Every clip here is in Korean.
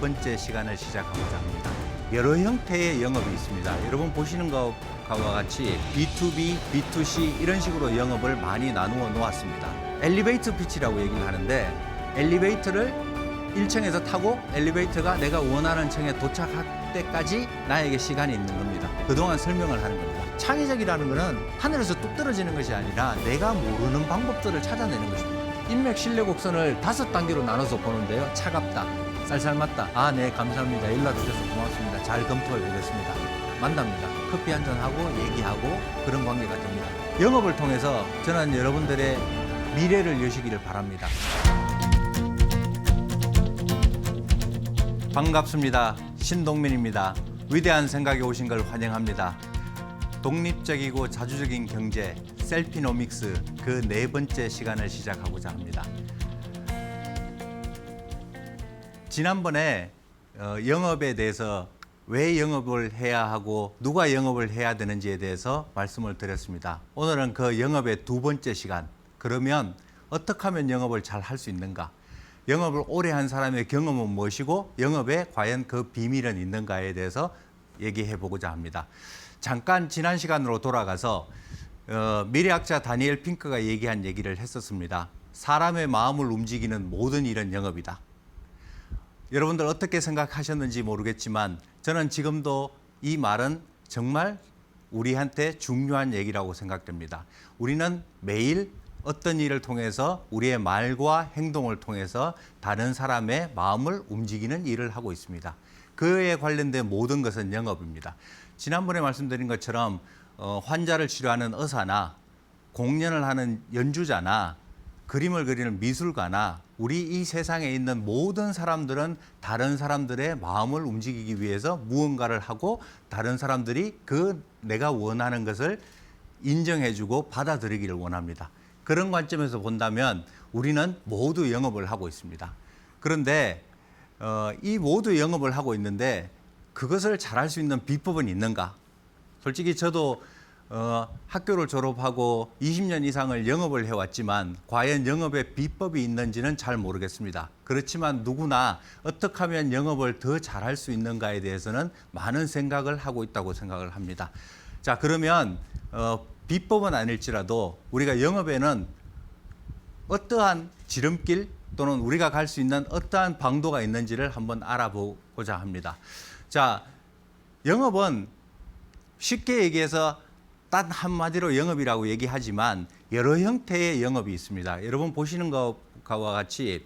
번째 시간을 시작하고자 합니다. 여러 형태의 영업이 있습니다. 여러분 보시는 것과 같이 B2B, B2C 이런 식으로 영업을 많이 나누어 놓았습니다. 엘리베이터 피치라고 얘기를 하는데 엘리베이터를 1층에서 타고 엘리베이터가 내가 원하는 층에 도착할 때까지 나에게 시간이 있는 겁니다. 그동안 설명을 하는 겁니다. 창의적이라는 것은 하늘에서 뚝 떨어지는 것이 아니라 내가 모르는 방법들을 찾아내는 것입니다. 인맥 신뢰 곡선을 5단계로 나눠서 보는데요. 차갑다, 쌀쌀맞다, 아, 네, 감사합니다. 연락 주셔서 고맙습니다. 잘 검토해 보겠습니다. 만납니다. 커피 한잔하고 얘기하고 그런 관계가 됩니다. 영업을 통해서 저는 여러분들의 미래를 여시기를 바랍니다. 반갑습니다. 신동민입니다. 위대한 생각에 오신 걸 환영합니다. 독립적이고 자주적인 경제, 셀피노믹스 그 4번째 시간을 시작하고자 합니다. 지난번에 영업에 대해서 왜 영업을 해야 하고 누가 영업을 해야 되는지에 대해서 말씀을 드렸습니다. 오늘은 그 영업의 2번째 시간, 그러면 어떻게 하면 영업을 잘 할 수 있는가? 영업을 오래 한 사람의 경험은 무엇이고 영업에 과연 그 비밀은 있는가에 대해서 얘기해 보고자 합니다. 잠깐 지난 시간으로 돌아가서 미래학자 다니엘 핑크가 얘기한 얘기를 했었습니다. 사람의 마음을 움직이는 모든 일은 영업이다. 여러분들 어떻게 생각하셨는지 모르겠지만 저는 지금도 이 말은 정말 우리한테 중요한 얘기라고 생각됩니다. 우리는 매일 어떤 일을 통해서 우리의 말과 행동을 통해서 다른 사람의 마음을 움직이는 일을 하고 있습니다. 그에 관련된 모든 것은 영업입니다. 지난번에 말씀드린 것처럼 환자를 치료하는 의사나 공연을 하는 연주자나 그림을 그리는 미술가나 우리 이 세상에 있는 모든 사람들은 다른 사람들의 마음을 움직이기 위해서 무언가를 하고 다른 사람들이 그 내가 원하는 것을 인정해주고 받아들이기를 원합니다. 그런 관점에서 본다면 우리는 모두 영업을 하고 있습니다. 그런데 이 모두 영업을 하고 있는데 그것을 잘할 수 있는 비법은 있는가? 솔직히 저도 학교를 졸업하고 20년 이상을 영업을 해왔지만 과연 영업의 비법이 있는지는 잘 모르겠습니다. 그렇지만 누구나 어떻게 하면 영업을 더 잘할 수 있는가에 대해서는 많은 생각을 하고 있다고 생각을 합니다. 자, 그러면 비법은 아닐지라도 우리가 영업에는 어떠한 지름길 또는 우리가 갈 수 있는 어떠한 방도가 있는지를 한번 알아보고자 합니다. 자, 영업은 쉽게 얘기해서 단 한마디로 영업이라고 얘기하지만 여러 형태의 영업이 있습니다. 여러분 보시는 것과 같이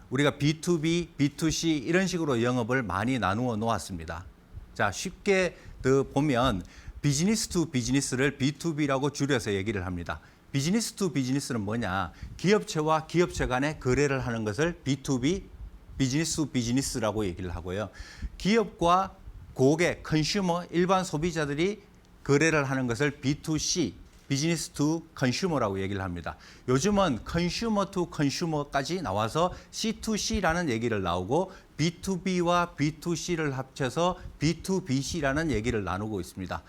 우리가 B2B, B2C 이런 식으로 영업을 많이 나누어 놓았습니다. 자, 쉽게 더 보면 비즈니스 투 비즈니스를 B2B라고 줄여서 얘기를 합니다. 비즈니스 투 비즈니스는 뭐냐? 기업체와 기업체 간의 거래를 하는 것을 B2B, 비즈니스 투 비즈니스라고 얘기를 하고요. 기업과 고객, 컨슈머, 일반 소비자들이 거래를 하는 것을 B2C, 비즈니스 투 컨슈머라고 얘기를 합니다. 요즘은 컨슈머 투 컨슈머까지 나와서 C2C라는 얘기를 나오고 B2B와 B2C를 합쳐서 B2BC라는 얘기를 나누고 있습니다.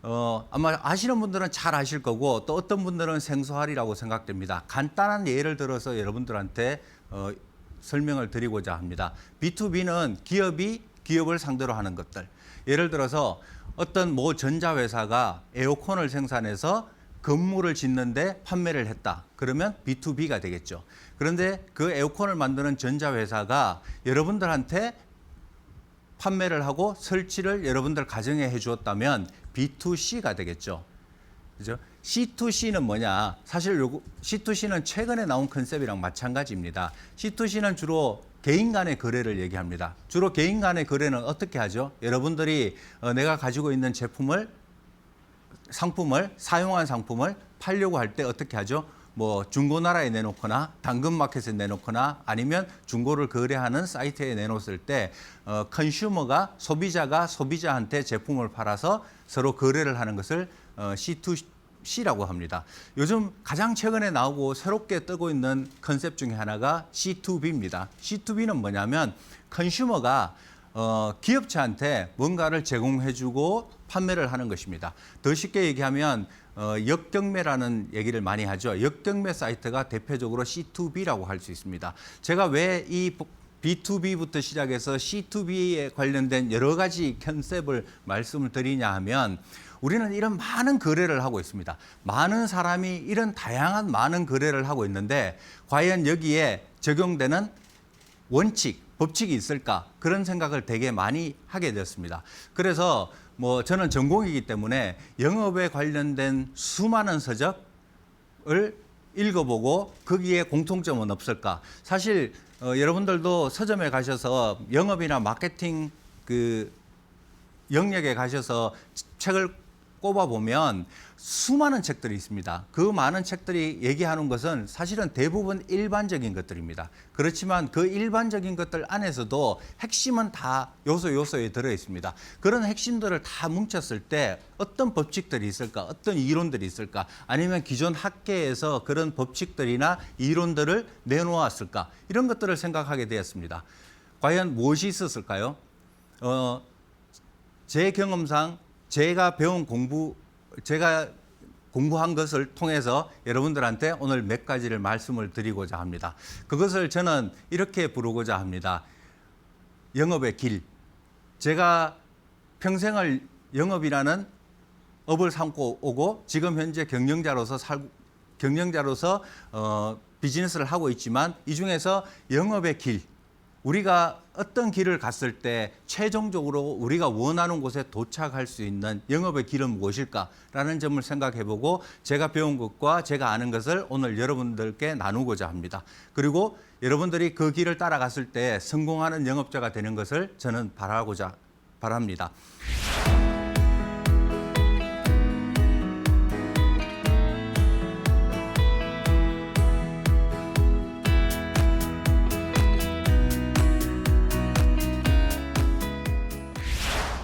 아마 아시는 분들은 잘 아실 거고 또 어떤 분들은 생소하리라고 생각됩니다. 간단한 예를 들어서 여러분들한테 설명을 드리고자 합니다. B2B는 기업이 기업을 상대로 하는 것들. 예를 들어서 어떤 모 전자회사가 에어컨을 생산해서 건물을 짓는데 판매를 했다. 그러면 B2B가 되겠죠. 그런데 그 에어컨을 만드는 전자회사가 여러분들한테 판매를 하고 설치를 여러분들 가정에 해주었다면 B2C가 되겠죠. 그죠? C2C는 뭐냐? 사실 C2C는 최근에 나온 컨셉이랑 마찬가지입니다. C2C는 주로 개인 간의 거래를 얘기합니다. 주로 개인 간의 거래는 어떻게 하죠? 여러분들이 내가 가지고 있는 상품을 사용한 상품을 팔려고 할 때 어떻게 하죠? 뭐 중고나라에 내놓거나 당근마켓에 내놓거나 아니면 중고를 거래하는 사이트에 내놓았을 때 컨슈머가 소비자가 소비자한테 제품을 팔아서 서로 거래를 하는 것을 C2C라고 합니다. 요즘 가장 최근에 나오고 새롭게 뜨고 있는 컨셉 중에 하나가 C2B입니다. C2B는 뭐냐면 컨슈머가 기업체한테 뭔가를 제공해주고 판매를 하는 것입니다. 더 쉽게 얘기하면 역경매라는 얘기를 많이 하죠. 역경매 사이트가 대표적으로 C2B라고 할 수 있습니다. 제가 왜 이 B2B부터 시작해서 C2B에 관련된 여러 가지 컨셉을 말씀을 드리냐 하면 우리는 이런 많은 거래를 하고 있습니다. 많은 사람이 이런 다양한 많은 거래를 하고 있는데 과연 여기에 적용되는 원칙, 법칙이 있을까? 그런 생각을 되게 많이 하게 되었습니다. 그래서 뭐 저는 전공이기 때문에 영업에 관련된 수많은 서적을 읽어보고 거기에 공통점은 없을까? 사실 여러분들도 서점에 가셔서 영업이나 마케팅 그 영역에 가셔서 책을 꼽아보면 수많은 책들이 있습니다. 그 많은 책들이 얘기하는 것은 사실은 대부분 일반적인 것들입니다. 그렇지만 그 일반적인 것들 안에서도 핵심은 다 요소에 들어 있습니다. 그런 핵심들을 다 뭉쳤을 때 어떤 법칙들이 있을까? 어떤 이론들이 있을까? 아니면 기존 학계에서 그런 법칙들이나 이론들을 내놓았을까? 이런 것들을 생각하게 되었습니다. 과연 무엇이 있었을까요? 제 경험상 제가 공부한 것을 통해서 여러분들한테 오늘 몇 가지를 말씀을 드리고자 합니다. 그것을 저는 이렇게 부르고자 합니다. 영업의 길. 제가 평생을 영업이라는 업을 삼고 오고 지금 현재 경영자로서 비즈니스를 하고 있지만 이 중에서 영업의 길. 우리가 어떤 길을 갔을 때 최종적으로 우리가 원하는 곳에 도착할 수 있는 영업의 길은 무엇일까라는 점을 생각해보고 제가 배운 것과 제가 아는 것을 오늘 여러분들께 나누고자 합니다. 그리고 여러분들이 그 길을 따라갔을 때 성공하는 영업자가 되는 것을 저는 바랍니다.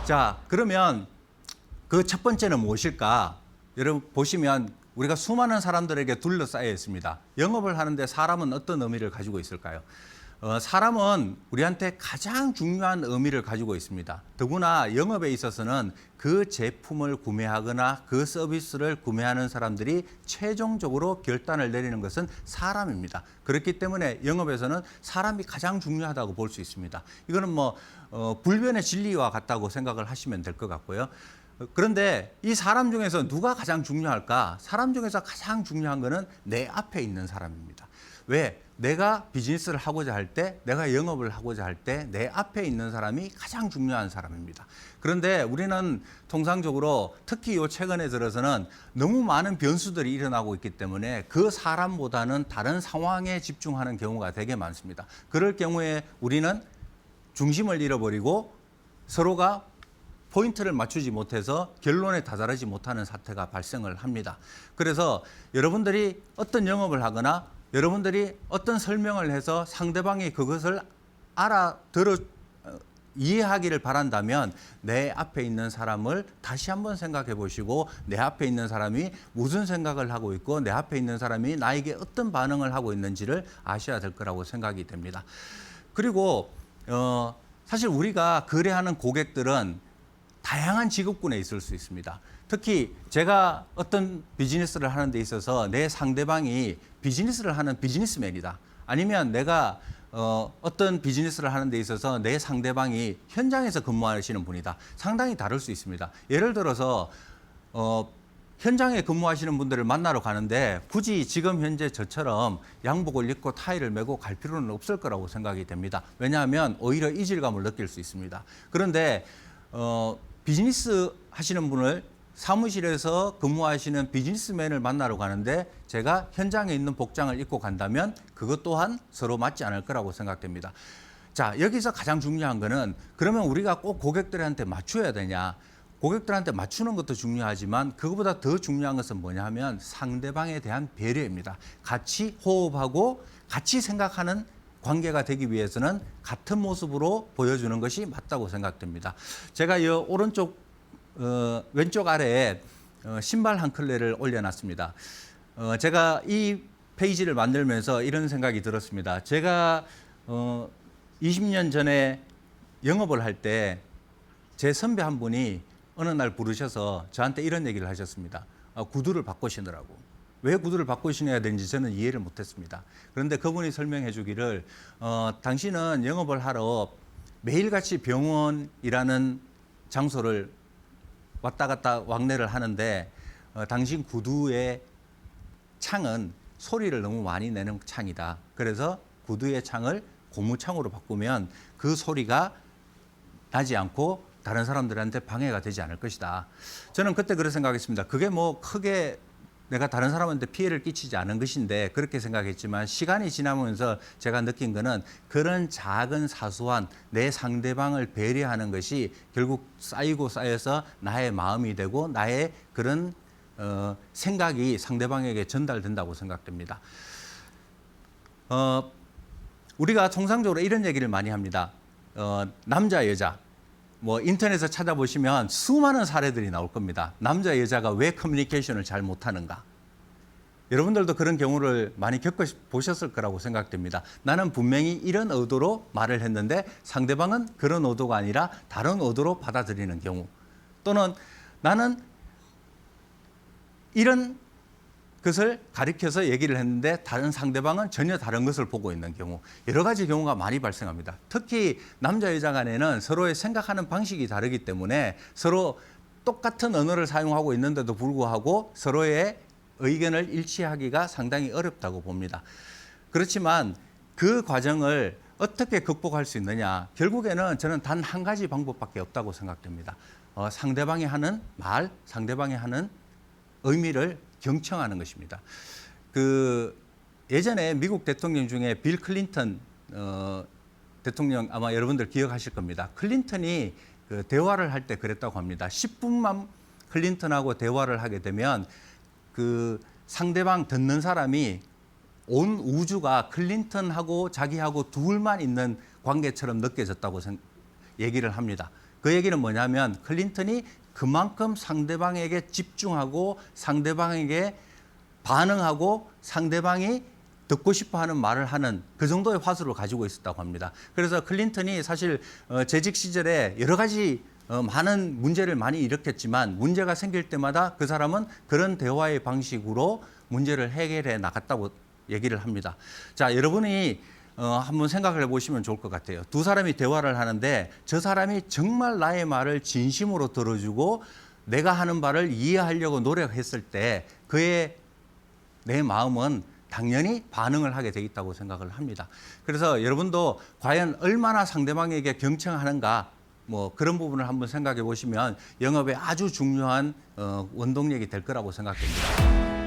자, 그러면 그 첫 번째는 무엇일까? 여러분 보시면 우리가 수많은 사람들에게 둘러싸여 있습니다. 영업을 하는데 사람은 어떤 의미를 가지고 있을까요? 사람은 우리한테 가장 중요한 의미를 가지고 있습니다. 더구나 영업에 있어서는 그 제품을 구매하거나 그 서비스를 구매하는 사람들이 최종적으로 결단을 내리는 것은 사람입니다. 그렇기 때문에 영업에서는 사람이 가장 중요하다고 볼 수 있습니다. 이거는 뭐 불변의 진리와 같다고 생각을 하시면 될 것 같고요. 그런데 이 사람 중에서 누가 가장 중요할까? 사람 중에서 가장 중요한 것은 내 앞에 있는 사람입니다. 왜? 내가 비즈니스를 하고자 할 때, 내가 영업을 하고자 할 때 내 앞에 있는 사람이 가장 중요한 사람입니다. 그런데 우리는 통상적으로 특히 요 최근에 들어서는 너무 많은 변수들이 일어나고 있기 때문에 그 사람보다는 다른 상황에 집중하는 경우가 되게 많습니다. 그럴 경우에 우리는 중심을 잃어버리고 서로가 포인트를 맞추지 못해서 결론에 다다르지 못하는 사태가 발생을 합니다. 그래서 여러분들이 어떤 영업을 하거나 여러분들이 어떤 설명을 해서 상대방이 그것을 이해하기를 바란다면 내 앞에 있는 사람을 다시 한번 생각해 보시고 내 앞에 있는 사람이 무슨 생각을 하고 있고 내 앞에 있는 사람이 나에게 어떤 반응을 하고 있는지를 아셔야 될 거라고 생각이 됩니다. 그리고 사실 우리가 거래하는 고객들은 다양한 직업군에 있을 수 있습니다. 특히 제가 어떤 비즈니스를 하는 데 있어서 내 상대방이 비즈니스를 하는 비즈니스맨이다. 아니면 내가 어떤 비즈니스를 하는 데 있어서 내 상대방이 현장에서 근무하시는 분이다. 상당히 다를 수 있습니다. 예를 들어서 현장에 근무하시는 분들을 만나러 가는데 굳이 지금 현재 저처럼 양복을 입고 타이를 메고 갈 필요는 없을 거라고 생각이 됩니다. 왜냐하면 오히려 이질감을 느낄 수 있습니다. 그런데 비즈니스 하시는 분을 사무실에서 근무하시는 비즈니스맨을 만나러 가는데 제가 현장에 있는 복장을 입고 간다면 그것 또한 서로 맞지 않을 거라고 생각됩니다. 자, 여기서 가장 중요한 거는 그러면 우리가 꼭 고객들한테 맞춰야 되냐? 고객들한테 맞추는 것도 중요하지만 그것보다 더 중요한 것은 뭐냐 하면 상대방에 대한 배려입니다. 같이 호흡하고 같이 생각하는 관계가 되기 위해서는 같은 모습으로 보여주는 것이 맞다고 생각됩니다. 제가 이 왼쪽 아래에 신발 한 켤레를 올려놨습니다. 제가 이 페이지를 만들면서 이런 생각이 들었습니다. 제가 20년 전에 영업을 할 때 제 선배 한 분이 어느 날 부르셔서 저한테 이런 얘기를 하셨습니다. 구두를 바꾸시느라고. 왜 구두를 바꿔 신어야 되는지 저는 이해를 못했습니다. 그런데 그분이 설명해 주기를 당신은 영업을 하러 매일같이 병원이라는 장소를 왔다 갔다 왕래를 하는데 당신 구두의 창은 소리를 너무 많이 내는 창이다. 그래서 구두의 창을 고무창으로 바꾸면 그 소리가 나지 않고 다른 사람들한테 방해가 되지 않을 것이다. 저는 그때 그렇게 생각했습니다. 그게 뭐 크게 내가 다른 사람한테 피해를 끼치지 않은 것인데 그렇게 생각했지만 시간이 지나면서 제가 느낀 거는 그런 작은 사소한 내 상대방을 배려하는 것이 결국 쌓이고 쌓여서 나의 마음이 되고 나의 그런 생각이 상대방에게 전달된다고 생각됩니다. 우리가 통상적으로 이런 얘기를 많이 합니다. 남자, 여자. 뭐 인터넷에 찾아보시면 수많은 사례들이 나올 겁니다. 남자, 여자가 왜 커뮤니케이션을 잘 못하는가. 여러분들도 그런 경우를 많이 겪어보셨을 거라고 생각됩니다. 나는 분명히 이런 의도로 말을 했는데 상대방은 그런 의도가 아니라 다른 의도로 받아들이는 경우. 또는 나는 이런 것을 가리켜서 얘기를 했는데 다른 상대방은 전혀 다른 것을 보고 있는 경우. 여러 가지 경우가 많이 발생합니다. 특히 남자, 여자 간에는 서로의 생각하는 방식이 다르기 때문에 서로 똑같은 언어를 사용하고 있는데도 불구하고 서로의 의견을 일치하기가 상당히 어렵다고 봅니다. 그렇지만 그 과정을 어떻게 극복할 수 있느냐. 결국에는 저는 단 한 가지 방법밖에 없다고 생각됩니다. 상대방이 하는 말, 상대방이 하는 의미를 경청하는 것입니다. 예전에 미국 대통령 중에 빌 클린턴 대통령 아마 여러분들 기억하실 겁니다. 클린턴이 대화를 할 때 그랬다고 합니다. 10분만 클린턴하고 대화를 하게 되면 상대방 듣는 사람이 온 우주가 클린턴하고 자기하고 둘만 있는 관계처럼 느껴졌다고 얘기를 합니다. 그 얘기는 뭐냐면 클린턴이 그만큼 상대방에게 집중하고 상대방에게 반응하고 상대방이 듣고 싶어 하는 말을 하는 그 정도의 화수를 가지고 있었다고 합니다. 그래서 클린턴이 사실 재직 시절에 여러 가지 많은 문제를 많이 일으켰지만 문제가 생길 때마다 그 사람은 그런 대화의 방식으로 문제를 해결해 나갔다고 얘기를 합니다. 자, 여러분이 한번 생각을 해보시면 좋을 것 같아요. 두 사람이 대화를 하는데 저 사람이 정말 나의 말을 진심으로 들어주고 내가 하는 말을 이해하려고 노력했을 때 내 마음은 당연히 반응을 하게 돼 있다고 생각을 합니다. 그래서 여러분도 과연 얼마나 상대방에게 경청하는가 뭐 그런 부분을 한번 생각해 보시면 영업에 아주 중요한 원동력이 될 거라고 생각됩니다.